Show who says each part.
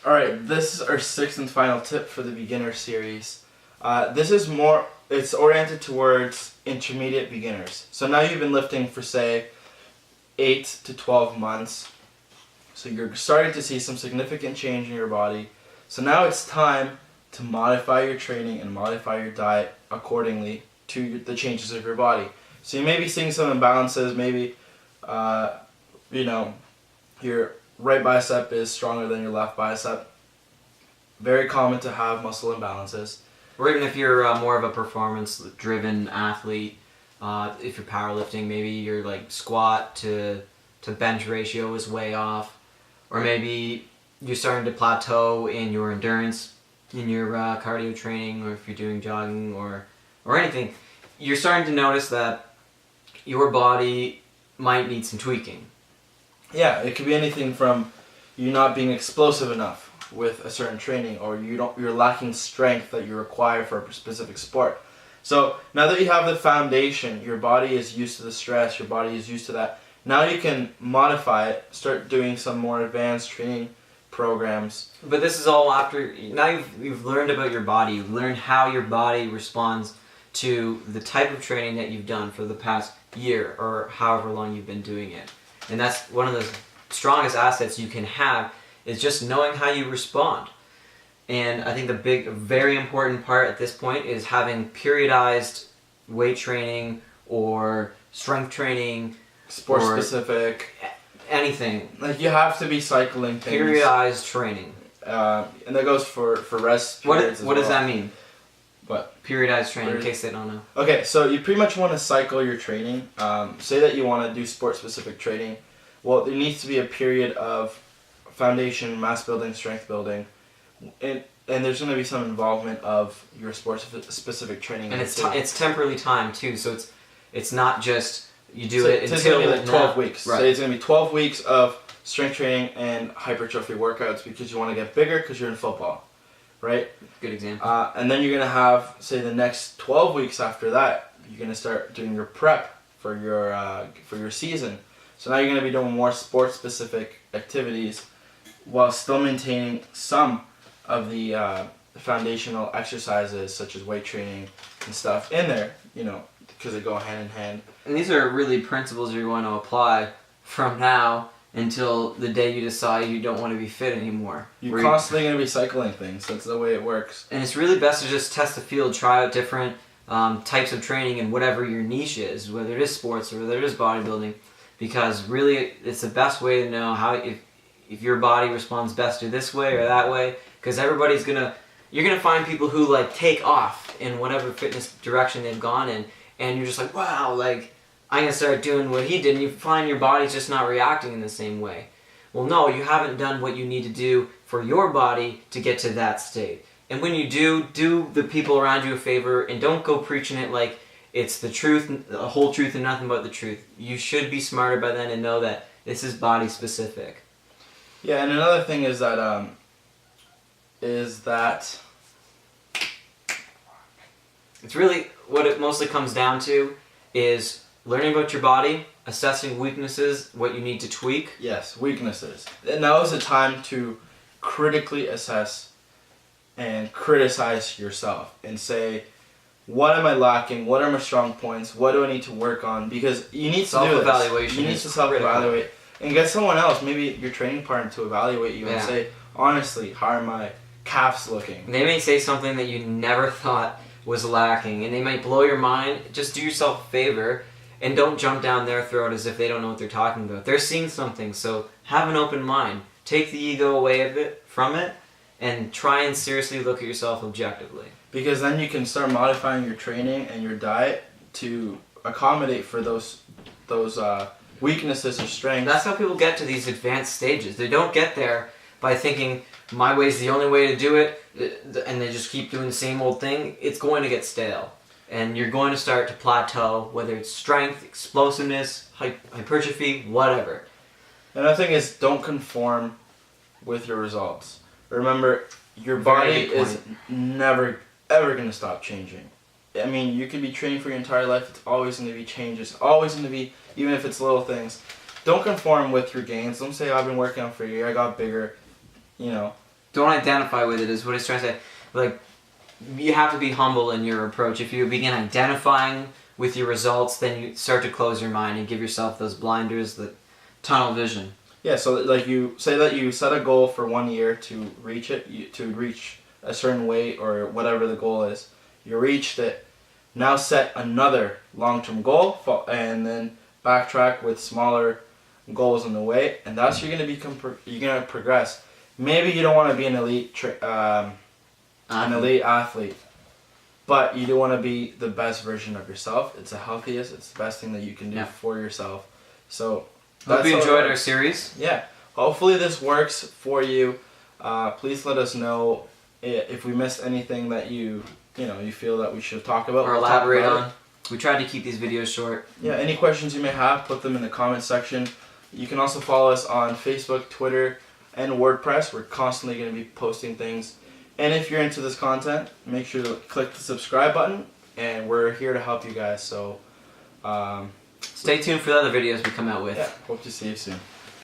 Speaker 1: Alright, this is our sixth and final tip for the beginner series. It's oriented towards intermediate beginners. So now you've been lifting for, say, 8 to 12 months. So you're starting to see some significant change in your body. So now it's time to modify your training and modify your diet accordingly to the changes of your body. So you may be seeing some imbalances. Maybe, your right bicep is stronger than your left bicep. Very common to have muscle imbalances.
Speaker 2: Or even if you're more of a performance-driven athlete, if you're powerlifting, maybe your squat to bench ratio is way off, or maybe you're starting to plateau in your endurance, in your cardio training, or if you're doing jogging or anything, you're starting to notice that your body might need some tweaking.
Speaker 1: Yeah, it could be anything from you not being explosive enough with a certain training, or you're lacking strength that you require for a specific sport. So now that you have the foundation, your body is used to the stress, your body is used to that. Now you can modify it, start doing some more advanced training programs.
Speaker 2: But this is all after, now you've learned about your body, you've learned how your body responds to the type of training that you've done for the past year or however long you've been doing it. And that's one of the strongest assets you can have, is just knowing how you respond. And I think the very important part at this point is having periodized weight training or strength training,
Speaker 1: sport specific,
Speaker 2: anything.
Speaker 1: Like you have to be cycling things.
Speaker 2: Periodized training.
Speaker 1: And that goes for rest periods.
Speaker 2: What does that mean?
Speaker 1: What?
Speaker 2: Periodized training, in case they don't know.
Speaker 1: Okay, so you pretty much want to cycle your training. Say that you want to do sport-specific training. Well, there needs to be a period of foundation, mass building, strength building, and there's going to be some involvement of your sport-specific training.
Speaker 2: And it's temporally timed too, so it's not just you do it until
Speaker 1: it's going to be 12 weeks.
Speaker 2: Right.
Speaker 1: So it's going to be 12 weeks of strength training and hypertrophy workouts because you want to get bigger because you're in football, right?
Speaker 2: Good example.
Speaker 1: And then you're going to have, say, the next 12 weeks after that, you're going to start doing your prep for your season. So now you're going to be doing more sport-specific activities while still maintaining some of the foundational exercises such as weight training and stuff in there, because they go hand in hand.
Speaker 2: And these are really principles you're going to apply from now until the day you decide you don't want to be fit anymore.
Speaker 1: You're constantly going to be cycling things. That's the way it works.
Speaker 2: And it's really best to just test the field, try out different types of training and whatever your niche is, whether it is sports or whether it is bodybuilding, because really it's the best way to know how if your body responds best to this way or that way, because you're gonna find people who take off in whatever fitness direction they've gone in, and you're just like, wow, I'm gonna start doing what he did, and you find your body's just not reacting in the same way. Well, no, you haven't done what you need to do for your body to get to that state. And when you do the people around you a favor, and don't go preaching it like it's the truth, the whole truth and nothing but the truth. You should be smarter by then and know that this is body specific.
Speaker 1: Yeah, and another thing is that
Speaker 2: it's really what it mostly comes down to is learning about your body, assessing weaknesses, what you need to tweak.
Speaker 1: Yes, weaknesses. And now is the time to critically assess and criticize yourself and say, what am I lacking? What are my strong points? What do I need to work on? Because you need to do this.
Speaker 2: Self-evaluation.
Speaker 1: You need to self-evaluate. And get someone else, maybe your training partner, to evaluate you and say, honestly, how are my calves looking?
Speaker 2: They may say something that you never thought was lacking, and they might blow your mind. Just do yourself a favor and don't jump down their throat as if they don't know what they're talking about. They're seeing something, so have an open mind. Take the ego away from it, and try and seriously look at yourself objectively.
Speaker 1: Because then you can start modifying your training and your diet to accommodate for those weaknesses or strengths.
Speaker 2: That's how people get to these advanced stages. They don't get there by thinking, my way's the only way to do it, and they just keep doing the same old thing. It's going to get stale. And you're going to start to plateau, whether it's strength, explosiveness, hypertrophy, whatever.
Speaker 1: Another thing is, don't conform with your results. Remember, your body is never, ever going to stop changing. I mean, you could be training for your entire life. It's always going to be changes. Always going to be, even if it's little things. Don't conform with your gains. Don't say, I've been working out for a year. I got bigger. Don't
Speaker 2: don't identify with it is what he's trying to say. Like, you have to be humble in your approach. If you begin identifying with your results, then you start to close your mind and give yourself those blinders, the tunnel vision.
Speaker 1: Yeah, so like you say that you set a goal for 1 year to reach it, to reach a certain weight or whatever the goal is. You reached it. Now set another long-term goal and then backtrack with smaller goals on the way, and that's you're gonna progress. Maybe you don't want to be an elite athlete, but you do want to be the best version of yourself. It's the healthiest. It's the best thing that you can do for yourself. So
Speaker 2: hope you enjoyed our series.
Speaker 1: Yeah, hopefully this works for you. Please let us know if we missed anything that you feel that we should talk about
Speaker 2: or elaborate on. We tried to keep these videos short.
Speaker 1: Yeah, any questions you may have, put them in the comment section. You can also follow us on Facebook, Twitter, and WordPress. We're constantly going to be posting things. And if you're into this content, make sure to click the subscribe button, and we're here to help you guys. So
Speaker 2: stay tuned for the other videos we come out with.
Speaker 1: Yeah, hope to see you soon.